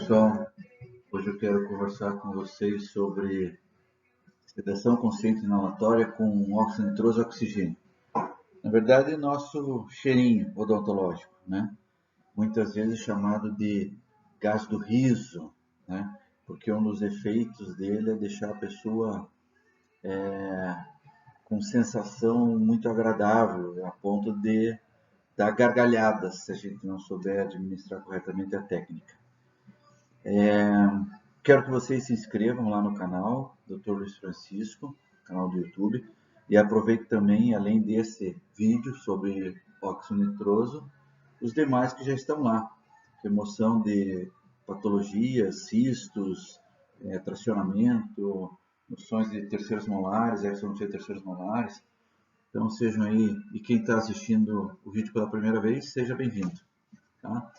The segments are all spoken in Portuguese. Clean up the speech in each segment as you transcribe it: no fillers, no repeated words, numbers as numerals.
pessoal, hoje eu quero conversar com vocês sobre sedação consciente inalatória com óxido nitroso e oxigênio. Na verdade, nosso cheirinho odontológico, né? Muitas vezes chamado de gás do riso, né? Porque um dos efeitos dele é deixar a pessoa com sensação muito agradável, a ponto de dar gargalhadas, se a gente não souber administrar corretamente a técnica. Quero que vocês se inscrevam lá no canal Dr. Luiz Francisco, canal do YouTube, e aproveite também, além desse vídeo sobre óxido nitroso, os demais que já estão lá. Remoção de patologias, cistos, tracionamento, noções de terceiros molares, exodoncia de terceiros molares. Então sejam aí, e quem está assistindo o vídeo pela primeira vez, seja bem-vindo. Tá?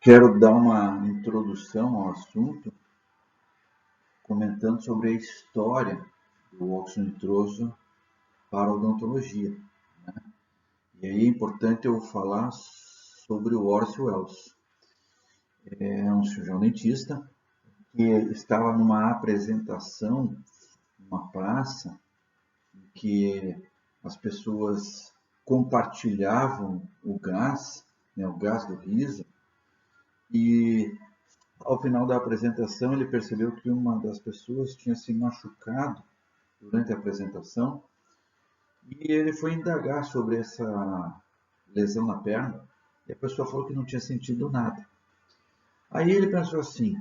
Quero dar uma introdução ao assunto, comentando sobre a história do óxido nitroso para a odontologia. Né? E aí é importante eu falar sobre o Horace Wells. É um cirurgião dentista que estava numa apresentação, numa praça, em que as pessoas compartilhavam o gás, né, o gás do riso, e ao final da apresentação, ele percebeu que uma das pessoas tinha se machucado durante a apresentação e ele foi indagar sobre essa lesão na perna e a pessoa falou que não tinha sentido nada. Aí ele pensou assim,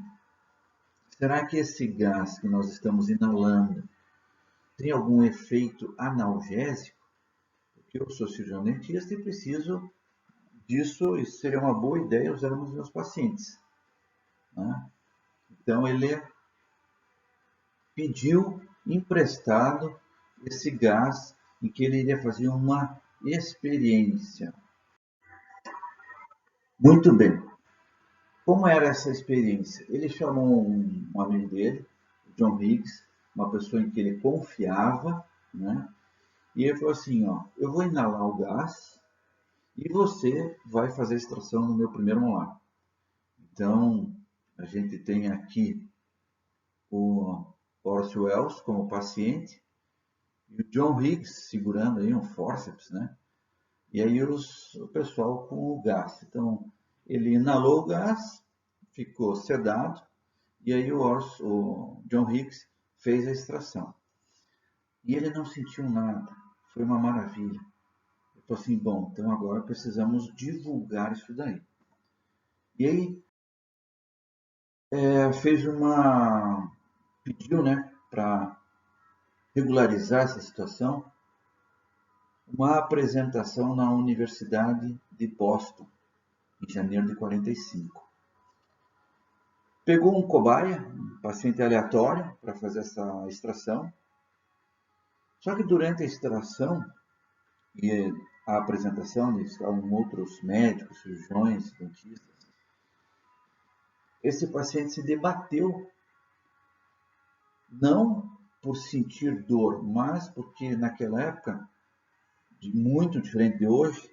será que esse gás que nós estamos inalando tem algum efeito analgésico? Porque eu sou cirurgião dentista e preciso disso e seria uma boa ideia usar nos meus pacientes. Né? Então ele pediu emprestado esse gás em que ele iria fazer uma experiência. Muito bem. Como era essa experiência? Ele chamou um amigo dele, John Higgs, uma pessoa em que ele confiava, né? E ele falou assim, ó, eu vou inalar o gás e você vai fazer a extração no meu primeiro molar. Então, a gente tem aqui o Horace Wells como paciente, e o John Higgs segurando aí um forceps, né? E aí o pessoal com o gás. Então, ele inalou o gás, ficou sedado, e aí o John Higgs fez a extração. E ele não sentiu nada. Foi uma maravilha. Eu falei assim, bom, então agora precisamos divulgar isso daí. E aí pediu, né, para regularizar essa situação, uma apresentação na Universidade de Boston, em janeiro de 45. Pegou um cobaia, um paciente aleatório, para fazer essa extração. Só que durante a extração e a apresentação, estavam outros médicos, cirurgiões, dentistas, esse paciente se debateu, não por sentir dor, mas porque naquela época, muito diferente de hoje,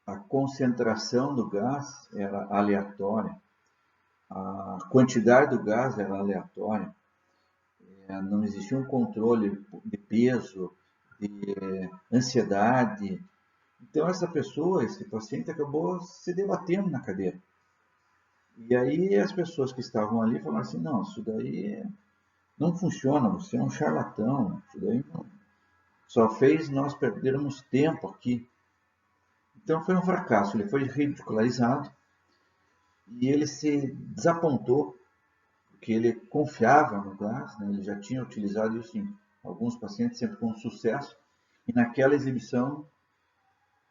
a concentração do gás era aleatória, a quantidade do gás era aleatória, não existia um controle de peso, de ansiedade. Então essa pessoa, esse paciente, acabou se debatendo na cadeira. E aí as pessoas que estavam ali falaram assim, não, isso daí não funciona, você é um charlatão, isso daí não, só fez nós perdermos tempo aqui. Então foi um fracasso, ele foi ridicularizado e ele se desapontou, porque ele confiava no gás, né? Ele já tinha utilizado isso em alguns pacientes, sempre com sucesso, e naquela exibição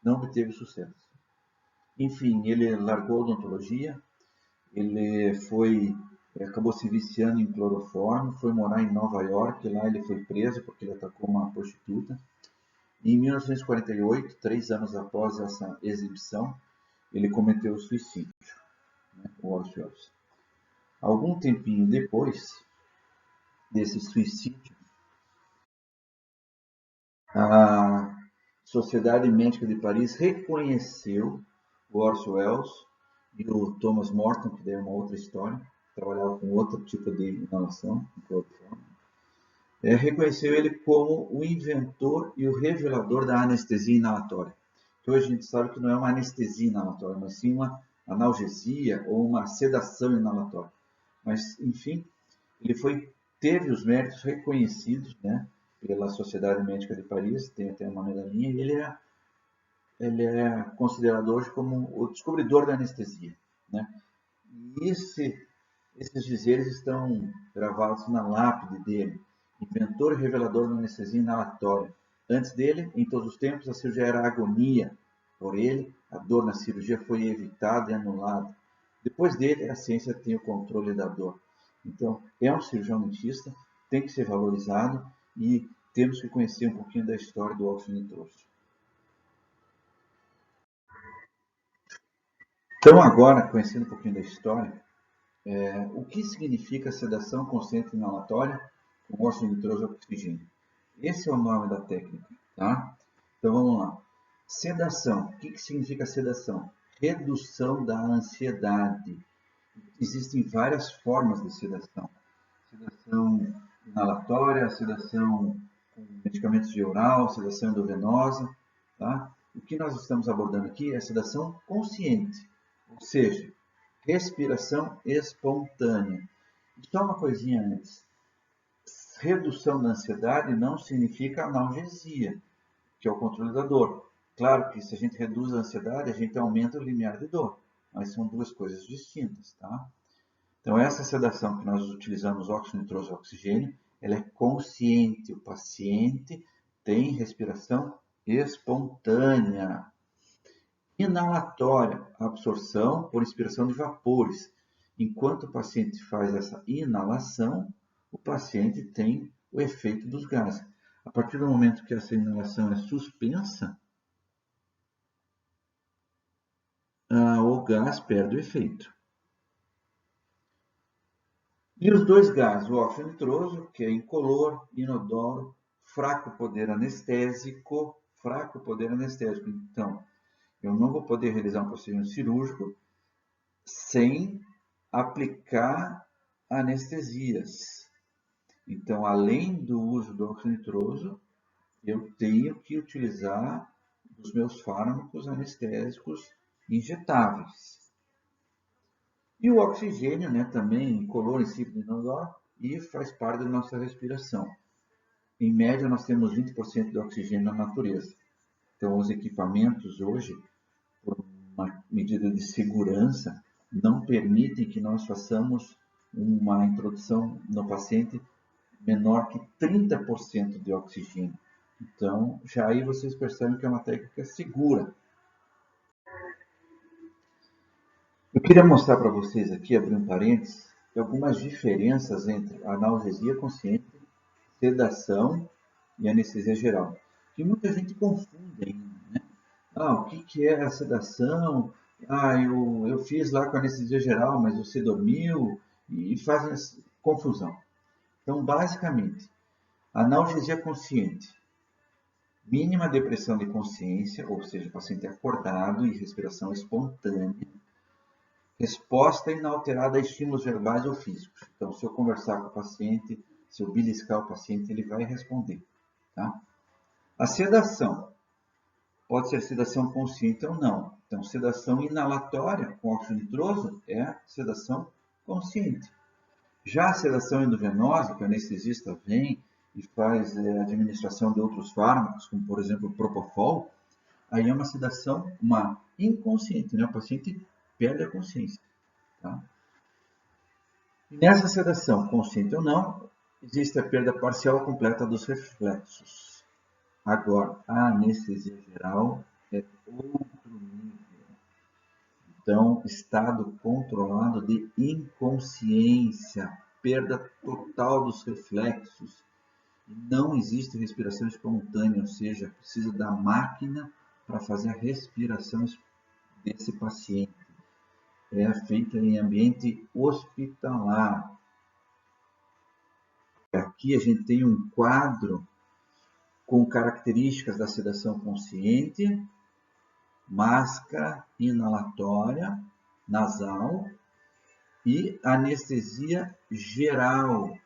não obteve sucesso. Enfim, ele largou a odontologia, ele acabou se viciando em cloroforme, foi morar em Nova York, lá ele foi preso porque ele atacou uma prostituta. E em 1948, 3 anos após essa exibição, ele cometeu suicídio, né, o Horace Wells. Algum tempinho depois desse suicídio, Sociedade Médica de Paris reconheceu o Orson Welles e o Thomas Morton, que daí é uma outra história, trabalhava com outro tipo de inalação, reconheceu ele como o inventor e o revelador da anestesia inalatória. Que hoje a gente sabe que não é uma anestesia inalatória, mas sim uma analgesia ou uma sedação inalatória. Mas, enfim, ele teve os méritos reconhecidos, né, pela Sociedade Médica de Paris, tem até uma medalhinha, e ele é considerado hoje como o descobridor da anestesia, né? E esses dizeres estão gravados na lápide dele, inventor e revelador da anestesia inalatória. Antes dele, em todos os tempos, a cirurgia era agonia. Por ele, a dor na cirurgia foi evitada e anulada. Depois dele, a ciência tem o controle da dor. Então, é um cirurgião dentista, tem que ser valorizado e temos que conhecer um pouquinho da história do óxido nitroso. Então, agora, conhecendo um pouquinho da história, o que significa sedação consciente inalatória com óxido nitroso e oxigênio? Esse é o nome da técnica, tá? Então, vamos lá. Sedação. O que significa sedação? Redução da ansiedade. Existem várias formas de sedação. Sedação inalatória, sedação com medicamentos de oral, sedação endovenosa, tá? O que nós estamos abordando aqui é a sedação consciente, ou seja, respiração espontânea. E só uma coisinha antes. Redução da ansiedade não significa analgesia, que é o controle da dor. Claro que se a gente reduz a ansiedade, a gente aumenta o limiar de dor, mas são duas coisas distintas, tá? Então, essa sedação que nós utilizamos, óxido nitroso e oxigênio, ela é consciente. O paciente tem respiração espontânea. Inalatória, absorção por inspiração de vapores. Enquanto o paciente faz essa inalação, o paciente tem o efeito dos gases. A partir do momento que essa inalação é suspensa, o gás perde o efeito. E os dois gases, o óxido nitroso, que é incolor, inodoro, fraco poder anestésico, Então, eu não vou poder realizar um procedimento cirúrgico sem aplicar anestesias. Então, além do uso do óxido nitroso, eu tenho que utilizar os meus fármacos anestésicos injetáveis. E o oxigênio, né, também incolor, insípido, inodoro, e faz parte da nossa respiração. Em média, nós temos 20% de oxigênio na natureza. Então, os equipamentos hoje, por uma medida de segurança, não permitem que nós façamos uma introdução no paciente menor que 30% de oxigênio. Então, já aí vocês percebem que é uma técnica segura. Eu queria mostrar para vocês aqui, abrir um parênteses, algumas diferenças entre analgesia consciente, sedação e anestesia geral, que muita gente confunde ainda, né? O que é a sedação? Eu fiz lá com anestesia geral, mas você dormiu, e fazem essa confusão. Então, basicamente, analgesia consciente, mínima depressão de consciência, ou seja, paciente acordado e respiração espontânea, resposta inalterada a estímulos verbais ou físicos. Então, se eu conversar com o paciente, se eu beliscar o paciente, ele vai responder, tá? A sedação pode ser sedação consciente ou não. Então, sedação inalatória com óxido nitroso é sedação consciente. Já a sedação endovenosa, que o anestesista vem e faz a administração de outros fármacos, como por exemplo o Propofol, aí é uma sedação, uma inconsciente, né? O paciente perde a consciência. Tá? E nessa sedação, consciente ou não, existe a perda parcial ou completa dos reflexos. Agora, a anestesia geral é outro nível. Então, estado controlado de inconsciência, perda total dos reflexos. Não existe respiração espontânea, ou seja, precisa da máquina para fazer a respiração desse paciente. É feita em ambiente hospitalar. Aqui a gente tem um quadro com características da sedação consciente, máscara inalatória, nasal e anestesia geral,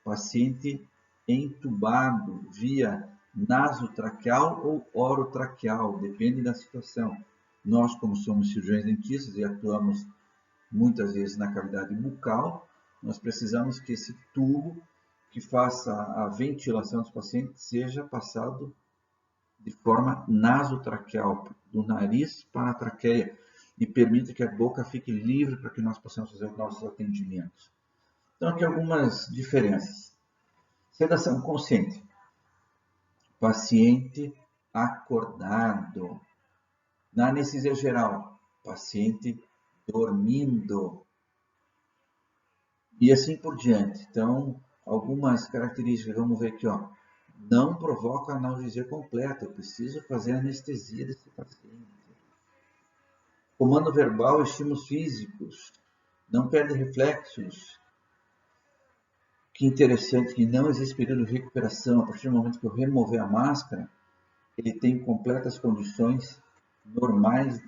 paciente entubado via nasotraqueal ou orotraqueal, depende da situação. Nós, como somos cirurgiões dentistas e atuamos muitas vezes na cavidade bucal, nós precisamos que esse tubo que faça a ventilação dos pacientes seja passado de forma nasotraqueal, do nariz para a traqueia, e permita que a boca fique livre para que nós possamos fazer os nossos atendimentos. Então, aqui algumas diferenças. Sedação consciente. Paciente acordado. Na anestesia geral, paciente dormindo. E assim por diante. Então, algumas características, vamos ver aqui, ó. Não provoca analgesia completa, eu preciso fazer anestesia desse paciente. Comando verbal e estímulos físicos, não perde reflexos. Que interessante que não existe período de recuperação. A partir do momento que eu remover a máscara, ele tem completas condições normais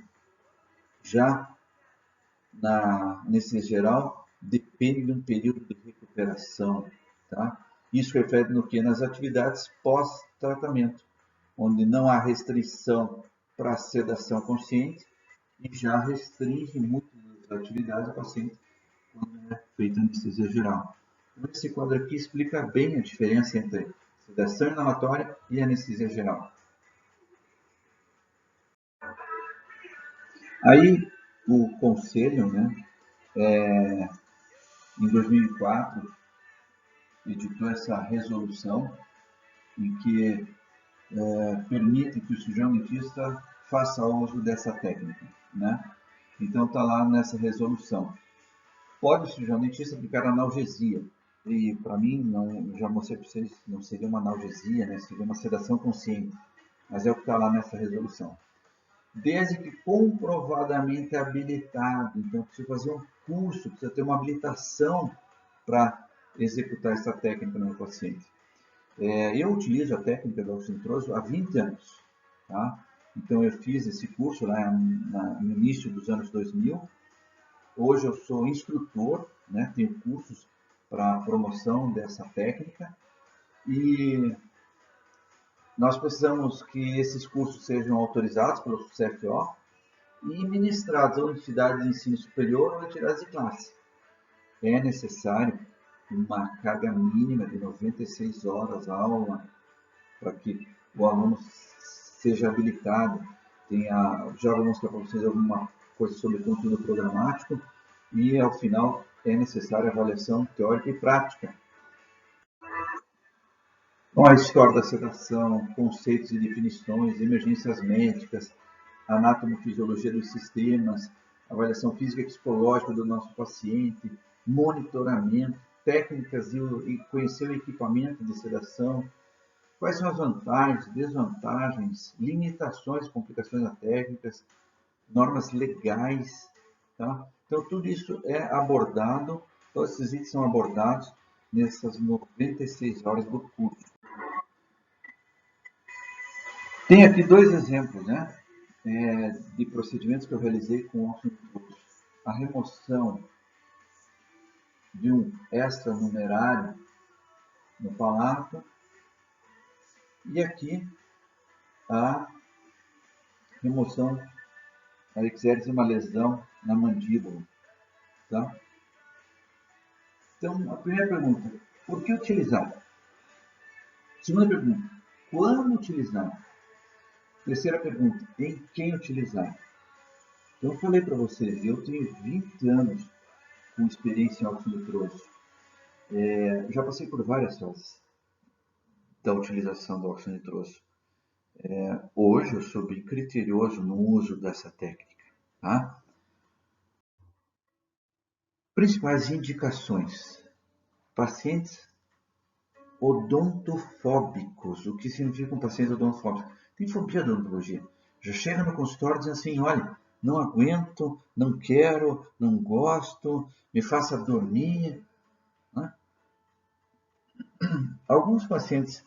já na anestesia geral, depende de um período de recuperação, tá? Isso reflete no que? Nas atividades pós-tratamento, onde não há restrição para a sedação consciente e já restringe muitas das atividades do paciente quando é feita a anestesia geral. Então, esse quadro aqui explica bem a diferença entre sedação inalatória e anestesia geral. Aí, o conselho, em 2004, editou essa resolução em que permite que o cirurgião dentista faça uso dessa técnica, né? Então está lá nessa resolução. Pode o cirurgião dentista aplicar analgesia. E para mim, não, já mostrei para vocês, não seria uma analgesia, né? Seria uma sedação consciente. Mas é o que está lá nessa resolução. Desde que comprovadamente habilitado. Então, precisa fazer um curso, precisa ter uma habilitação para executar essa técnica no paciente. Eu utilizo a técnica do óxido nitroso há 20 anos. Tá? Então, eu fiz esse curso lá no início dos anos 2000. Hoje eu sou instrutor, né? Tenho cursos para promoção dessa técnica. E nós precisamos que esses cursos sejam autorizados pelo CFO e ministrados ou entidades de ensino superior ou entidades de classe. É necessário uma carga mínima de 96 horas aula para que o aluno seja habilitado. Já vou mostrar para vocês alguma coisa sobre conteúdo programático e, ao final, é necessária avaliação teórica e prática. Então, a história da sedação, conceitos e definições, emergências médicas, anatomofisiologia dos sistemas, avaliação física e psicológica do nosso paciente, monitoramento, técnicas e conhecer o equipamento de sedação, quais são as vantagens, desvantagens, limitações, complicações da técnicas, normas legais, tá? Então, tudo isso é abordado, todos esses itens são abordados nessas 96 horas do curso. Tem aqui dois exemplos, né, de procedimentos que eu realizei com óxido nitroso. A remoção de um extranumerário no palato e aqui a remoção da exércise de uma lesão na mandíbula. Tá? Então, a primeira pergunta, por que utilizar? Segunda pergunta, quando utilizar? Terceira pergunta, em quem utilizar? Então, eu falei para vocês, eu tenho 20 anos com experiência em óxido nitroso. Já passei por várias fases da utilização do óxido nitroso. Hoje eu sou bem criterioso no uso dessa técnica. Tá? Principais indicações. Pacientes odontofóbicos. O que significa um paciente odontofóbico? Tem fobia da odontologia. Já chega no consultório dizendo assim, olha, não aguento, não quero, não gosto, me faça dormir. Né? Alguns pacientes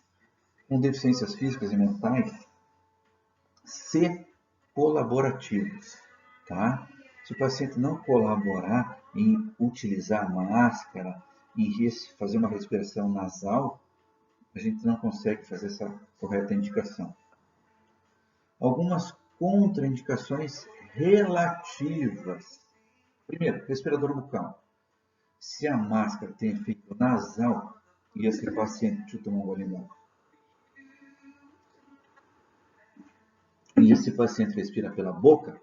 com deficiências físicas e mentais ser colaborativos, tá? Se o paciente não colaborar em utilizar a máscara, em fazer uma respiração nasal, a gente não consegue fazer essa correta indicação. Algumas contraindicações relativas. Primeiro, respirador bucal. Se a máscara tem efeito nasal e esse paciente, deixa eu tomar um golinho d'água, e esse paciente respira pela boca,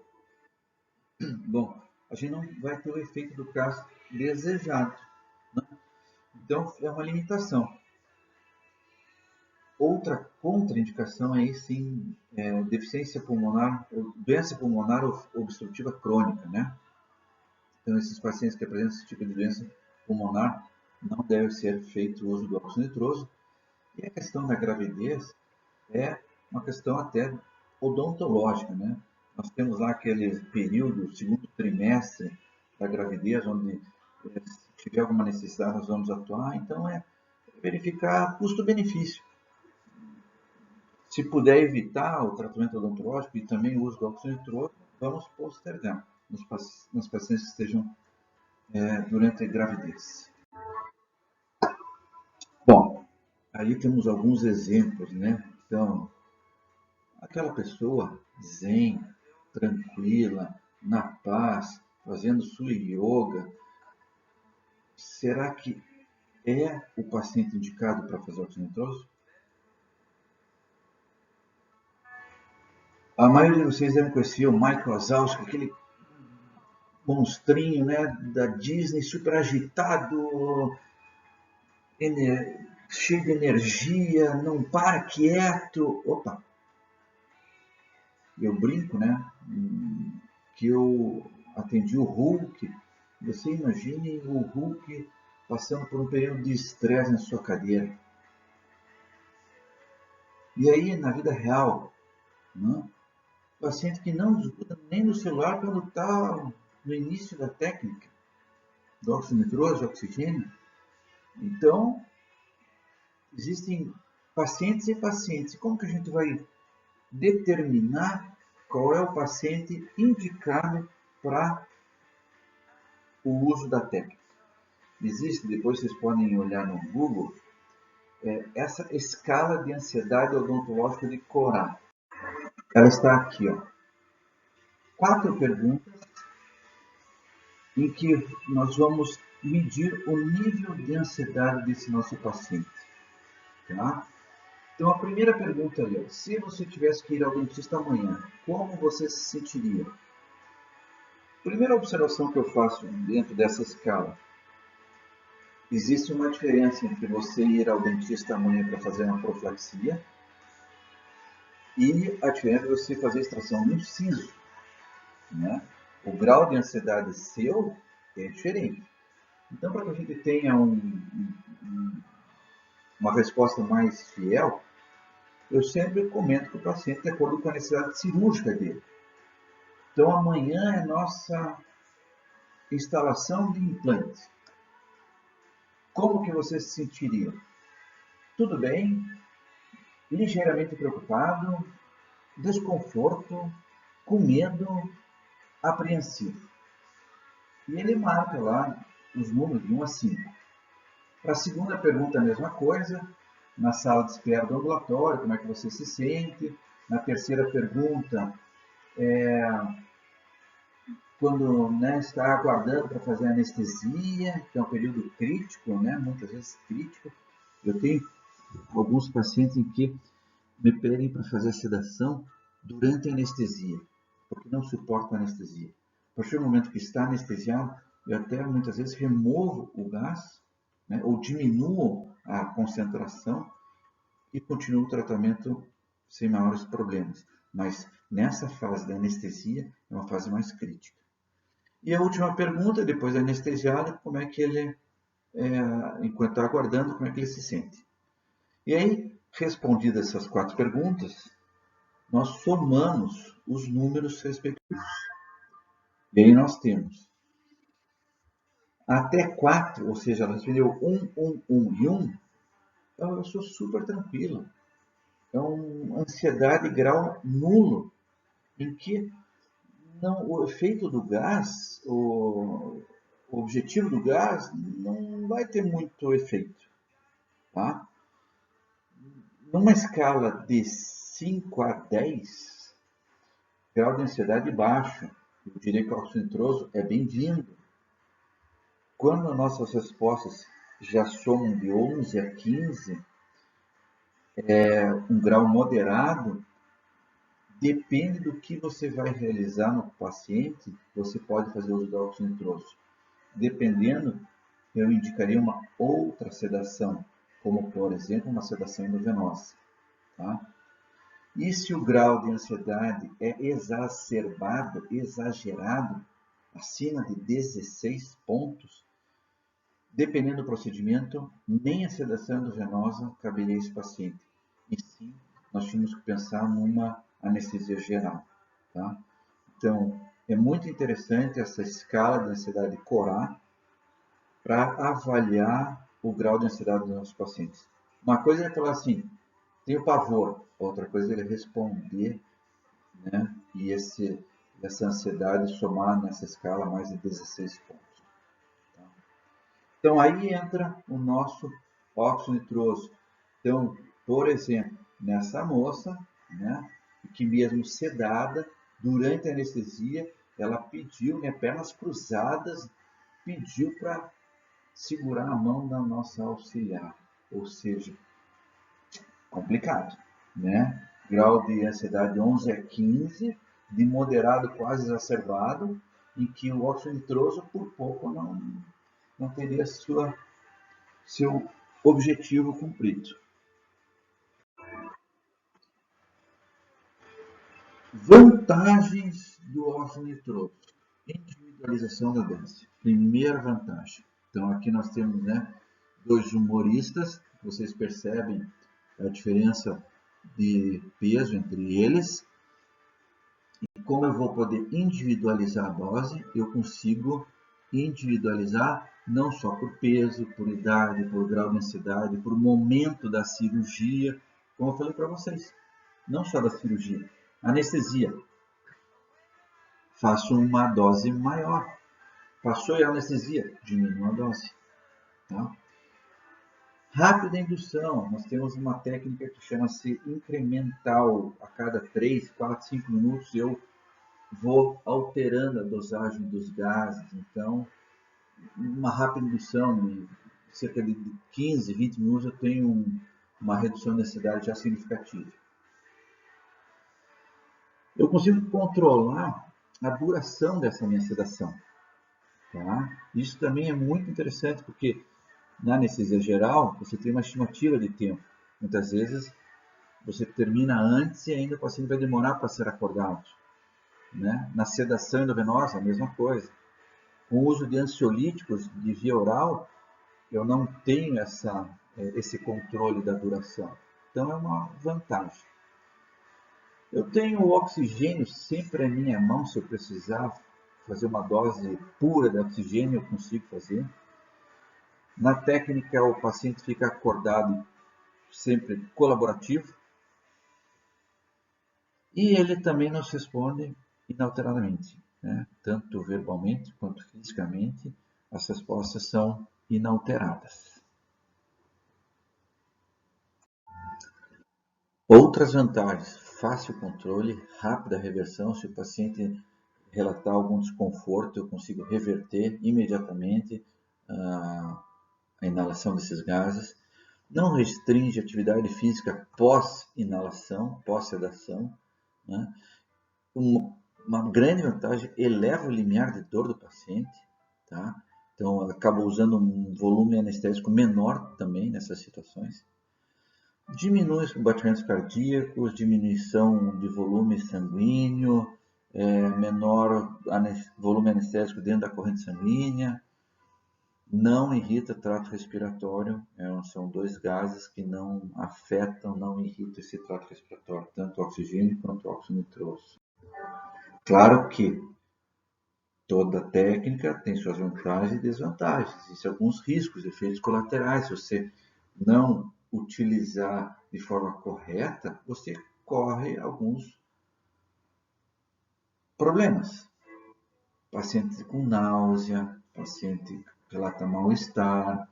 bom, a gente não vai ter o efeito do caso desejado, né? Então, é uma limitação. Outra contraindicação aí, sim, é deficiência pulmonar, doença pulmonar obstrutiva crônica, né? Então, esses pacientes que apresentam esse tipo de doença pulmonar, não deve ser feito o uso do óxido nitroso. E a questão da gravidez é uma questão até odontológica, né? Nós temos lá aquele período, segundo trimestre da gravidez, onde se tiver alguma necessidade nós vamos atuar, então é verificar custo-benefício. Se puder evitar o tratamento odontológico e também o uso do óxido nitroso, vamos postergar nos pacientes que estejam durante a gravidez. Bom, aí temos alguns exemplos, né? Então, aquela pessoa zen, tranquila, na paz, fazendo sua yoga, será que é o paciente indicado para fazer óxido nitroso? A maioria de vocês devem conhecer o Michael Wazowski, aquele monstrinho, né, da Disney, super agitado, cheio de energia, não para quieto. Opa! Eu brinco, né, que eu atendi o Hulk. Você imagine o Hulk passando por um período de estresse na sua cadeira. E aí, na vida real, né, paciente que não desgruda nem no celular quando está no início da técnica do óxido nitroso, de oxigênio. Então, existem pacientes e pacientes. Como que a gente vai determinar qual é o paciente indicado para o uso da técnica? Existe, depois vocês podem olhar no Google, essa escala de ansiedade odontológica de Corar. Ela está aqui, ó. 4 perguntas em que nós vamos medir o nível de ansiedade desse nosso paciente. Tá? Então, a primeira pergunta é: se você tivesse que ir ao dentista amanhã, como você se sentiria? Primeira observação que eu faço dentro dessa escala: existe uma diferença entre você ir ao dentista amanhã para fazer uma profilaxia e a diferença de você fazer a extração do siso, né? O grau de ansiedade seu é diferente. Então, para que a gente tenha uma resposta mais fiel, eu sempre comento com o paciente de acordo com a necessidade cirúrgica dele. Então, amanhã é nossa instalação de implante. Como que você se sentiria? Tudo bem? Ligeiramente preocupado? Desconforto? Com medo? Apreensivo? E ele marca lá os números de 1 a 5. Para a segunda pergunta, a mesma coisa. Na sala de espera do ambulatório, como é que você se sente? Na terceira pergunta, quando, né, está aguardando para fazer anestesia, que é um período crítico, né, muitas vezes crítico. Eu tenho alguns pacientes em que me pedem para fazer a sedação durante a anestesia, porque não suportam a anestesia. A partir do momento que está anestesiado, eu até muitas vezes removo o gás, né, ou diminuo a concentração e continuo o tratamento sem maiores problemas. Mas nessa fase da anestesia é uma fase mais crítica. E a última pergunta, depois da anestesiada, como é que ele, enquanto está aguardando, como é que ele se sente? E aí, respondidas essas 4 perguntas, nós somamos os números respectivos. E aí nós temos até 4, ou seja, ela respondeu 1, 1, 1 e 1, então eu sou super tranquilo. é uma ansiedade grau nulo, em que não, o efeito do gás, o objetivo do gás não vai ter muito efeito. Tá? Numa escala de 5 a 10, grau de ansiedade baixo, eu diria que o óxido nitroso é bem-vindo. Quando nossas respostas já somam de 11 a 15, um grau moderado, depende do que você vai realizar no paciente, você pode fazer uso do óxido nitroso. Dependendo, eu indicaria uma outra sedação, como por exemplo uma sedação endovenosa. Tá? E se o grau de ansiedade é exacerbado, exagerado, acima de 16 pontos, dependendo do procedimento, nem a sedação endovenosa caberia a esse paciente. E sim, nós tínhamos que pensar numa anestesia geral. Tá? Então, é muito interessante essa escala de ansiedade CORA para avaliar o grau de ansiedade dos nossos pacientes. Uma coisa é falar assim, tenho pavor, outra coisa é ele responder, né? E essa ansiedade somar nessa escala mais de 16 pontos. Tá? Então aí entra o nosso óxido nitroso. Então, por exemplo, nessa moça, né, que mesmo sedada, durante a anestesia, ela pediu, né, pernas cruzadas, pediu para segurar a mão da nossa auxiliar, ou seja, complicado, né? Grau de ansiedade 11 a 15, de moderado quase exacerbado, em que o óxido nitroso por pouco não teria seu objetivo cumprido. Vantagens do óxido nitroso. Individualização da dose. Primeira vantagem. Então aqui nós temos, né, dois humoristas, vocês percebem a diferença de peso entre eles. E como eu vou poder individualizar a dose, eu consigo individualizar não só por peso, por idade, por grau de ansiedade, por momento da cirurgia, como eu falei para vocês, não só da cirurgia. Anestesia, faço uma dose maior. Passou a anestesia, diminua a dose. Tá? Rápida indução, nós temos uma técnica que chama-se incremental. A cada 3, 4, 5 minutos eu vou alterando a dosagem dos gases. Então, uma rápida indução, de cerca de 15, 20 minutos, eu tenho uma redução de necessidade já significativa. Eu consigo controlar a duração dessa minha sedação. Tá? Isso também é muito interessante, porque na anestesia geral, você tem uma estimativa de tempo. Muitas vezes, você termina antes e ainda o paciente vai demorar para ser acordado. Né? Na sedação endovenosa, a mesma coisa. Com o uso de ansiolíticos de via oral, eu não tenho esse controle da duração. Então, é uma vantagem. Eu tenho o oxigênio sempre à minha mão, se eu precisar fazer uma dose pura de oxigênio, eu consigo fazer. Na técnica, o paciente fica acordado sempre colaborativo. E ele também nos responde inalteradamente, né? Tanto verbalmente quanto fisicamente, as respostas são inalteradas. Outras vantagens: fácil controle, rápida reversão. Se o paciente relatar algum desconforto, eu consigo reverter imediatamente a inalação desses gases. Não restringe atividade física pós-inalação, pós-sedação. Né? Uma grande vantagem, eleva o limiar de dor do paciente. Tá? Então, acaba usando um volume anestésico menor também nessas situações. Diminui os batimentos cardíacos, diminuição de volume sanguíneo, menor volume anestésico dentro da corrente sanguínea, não irrita o trato respiratório, são dois gases que não afetam, não irritam esse trato respiratório, tanto o oxigênio quanto o óxido nitroso. Claro que toda técnica tem suas vantagens e desvantagens, existem alguns riscos, efeitos colaterais, se você não utilizar de forma correta, você corre alguns problemas. Paciente com náusea, paciente relata mal-estar,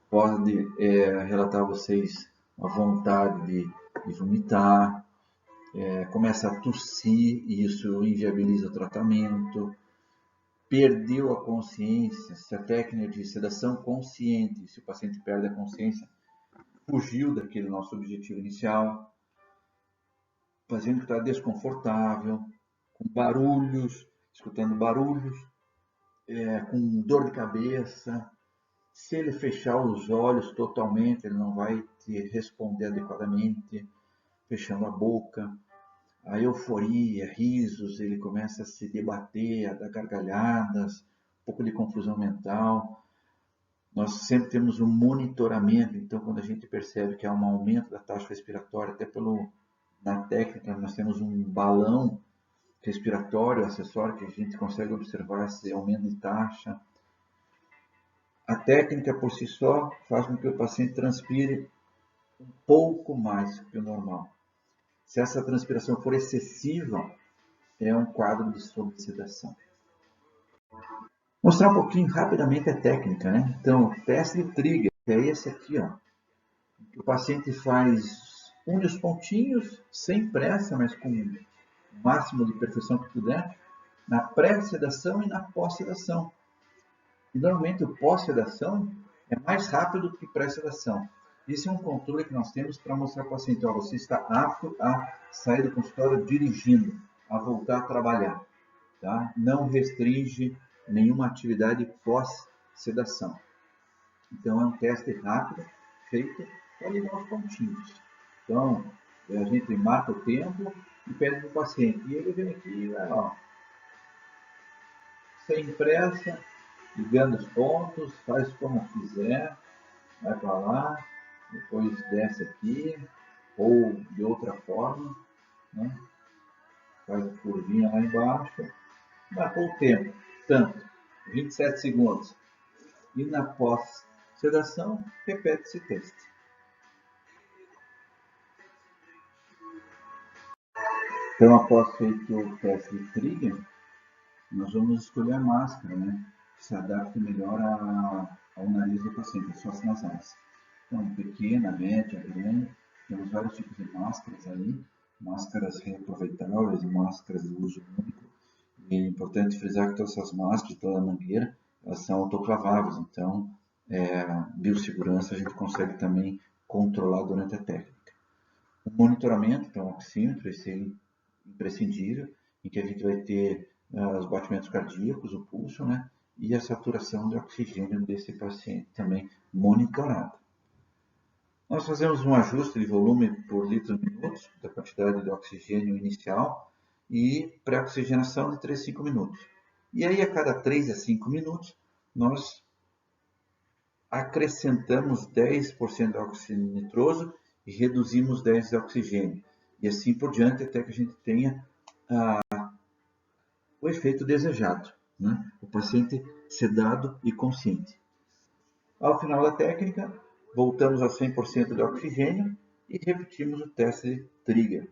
pode relatar a vocês a vontade de vomitar, começa a tossir e isso inviabiliza o tratamento, perdeu a consciência, se a técnica de sedação consciente, se o paciente perde a consciência, fugiu daquele nosso objetivo inicial, o paciente está desconfortável, com barulhos, escutando barulhos, com dor de cabeça. Se ele fechar os olhos totalmente, ele não vai te responder adequadamente, fechando a boca. A euforia, risos, ele começa a se debater, a dar gargalhadas, um pouco de confusão mental. Nós sempre temos um monitoramento, então quando a gente percebe que há um aumento da taxa respiratória, até na técnica nós temos um balão respiratório acessório que a gente consegue observar esse aumento de taxa. A técnica por si só faz com que o paciente transpire um pouco mais que o normal. Se essa transpiração for excessiva, é um quadro de sobressedação. Mostrar um pouquinho rapidamente a técnica, né? Então, o teste de trigger é esse aqui, ó. O paciente faz um dos pontinhos, sem pressa, mas com o máximo de perfeição que puder, na pré-sedação e na pós-sedação. E normalmente o pós-sedação é mais rápido que pré-sedação. Esse é um controle que nós temos para mostrar ao paciente, ó, você está apto a sair do consultório dirigindo, a voltar a trabalhar. Tá? Não restringe nenhuma atividade pós-sedação. Então é um teste rápido, feito para ligar os pontinhos. Então a gente marca o tempo e pede para o paciente. E ele vem aqui e vai lá, sem pressa, ligando os pontos, faz como quiser, vai para lá, depois desce aqui, ou de outra forma, né? Faz a curvinha lá embaixo, marcou o tempo, tanto, 27 segundos. E na pós-sedação, repete esse teste. Então, após feito o teste de trigger, nós vamos escolher a máscara, né? Que se adapte melhor ao nariz do paciente, às suas nasais. Então, pequena, média, grande, temos vários tipos de máscaras aí, máscaras reaproveitáveis e máscaras de uso único. E é importante frisar que todas essas máscaras, toda a mangueira, elas são autoclaváveis, então biossegurança a gente consegue também controlar durante a técnica. O monitoramento, então o oxímetro, esse é imprescindível, em que a gente vai ter os batimentos cardíacos, o pulso, né, e a saturação de oxigênio desse paciente também monitorado. Nós fazemos um ajuste de volume por litro minutos, da quantidade de oxigênio inicial, e pré-oxigenação de 3 a 5 minutos. E aí, a cada 3 a 5 minutos, nós acrescentamos 10% de óxido nitroso e reduzimos 10% de oxigênio. E assim por diante, até que a gente tenha o efeito desejado, né? O paciente sedado e consciente. Ao final da técnica, voltamos a 100% de oxigênio e repetimos o teste de trigger.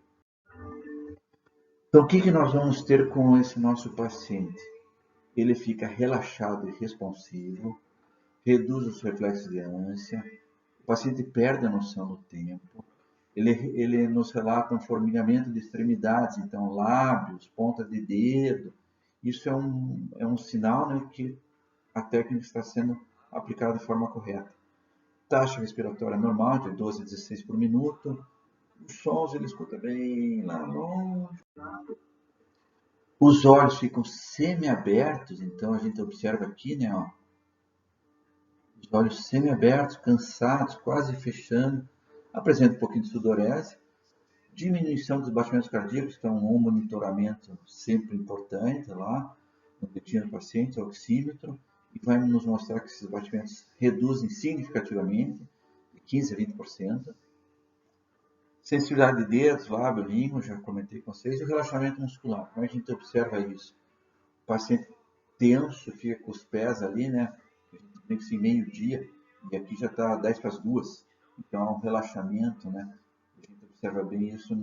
Então, o que nós vamos ter com esse nosso paciente? Ele fica relaxado e responsivo, reduz os reflexos de ânsia, o paciente perde a noção do tempo, ele nos relata um formigamento de extremidades, então lábios, pontas de dedo. Isso é um sinal, né, que a técnica está sendo aplicada de forma correta. Taxa respiratória normal, de 12 a 16 por minuto. Os sons ele escuta bem lá longe. Os olhos ficam semi-abertos, então a gente observa aqui, né, ó, os olhos semi-abertos, cansados, quase fechando. Apresenta um pouquinho de sudorese. Diminuição dos batimentos cardíacos, então um monitoramento sempre importante lá, no dedinho do paciente, o oxímetro, e vai nos mostrar que esses batimentos reduzem significativamente, de 15 a 20%. Sensibilidade de dedos, lábio, língua, já comentei com vocês, e o relaxamento muscular. Como a gente observa isso? O paciente tenso, fica com os pés ali, né? A gente tem que ser meio-dia, e aqui já está 10 para as 2. Então, há um relaxamento, né? A gente observa bem isso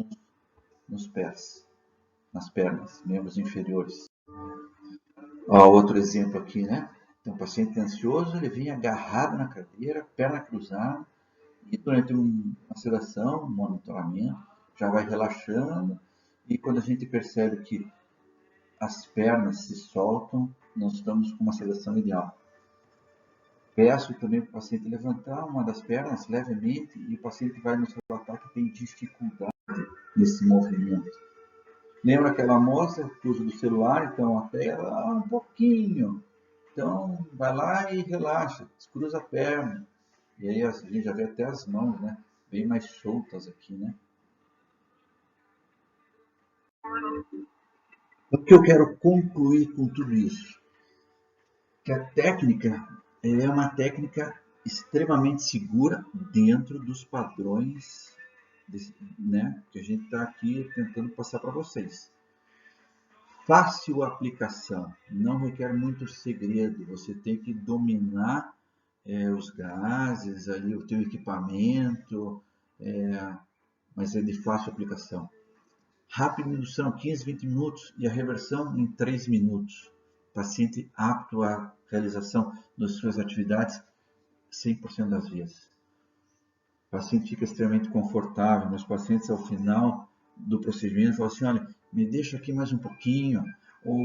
nos pés, nas pernas, membros inferiores. Ó, outro exemplo aqui, né? Então, o paciente ansioso, ele vem agarrado na cadeira, perna cruzada, e durante uma sedação, um monitoramento, já vai relaxando, e quando a gente percebe que as pernas se soltam, nós estamos com uma sedação ideal. Peço também para o paciente levantar uma das pernas levemente, e o paciente vai nos relatar que tem dificuldade nesse movimento. Lembra aquela moça que usa do celular, então a tela um pouquinho. Então vai lá e relaxa, descruza a perna. E aí a gente já vê até as mãos, né? Bem mais soltas aqui, né? O que eu quero concluir com tudo isso? Que a técnica é uma técnica extremamente segura dentro dos padrões, né, que a gente está aqui tentando passar para vocês. Fácil aplicação, não requer muito segredo, você tem que dominar os gases, ali, o teu equipamento, mas é de fácil aplicação. Rápida indução, 15, 20 minutos, e a reversão em 3 minutos. Paciente apto à realização das suas atividades 100% das vezes. O paciente fica extremamente confortável. Meus pacientes, ao final do procedimento, falam assim, olha, me deixa aqui mais um pouquinho, ou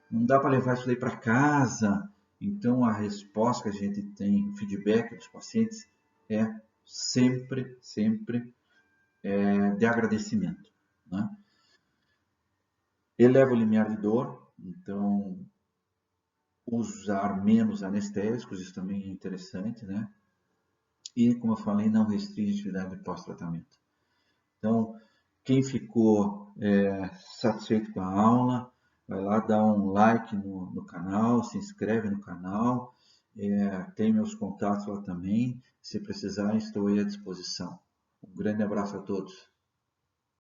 não dá para levar isso daí para casa. Então, a resposta que a gente tem, o feedback dos pacientes é sempre de agradecimento, né? Eleva o limiar de dor, então usar menos anestésicos, isso também é interessante, né? E, como eu falei, não restringe atividade pós-tratamento. Então, quem ficou satisfeito com a aula, vai lá dar um like no canal, se inscreve no canal, tem meus contatos lá também. Se precisar, estou aí à disposição. Um grande abraço a todos.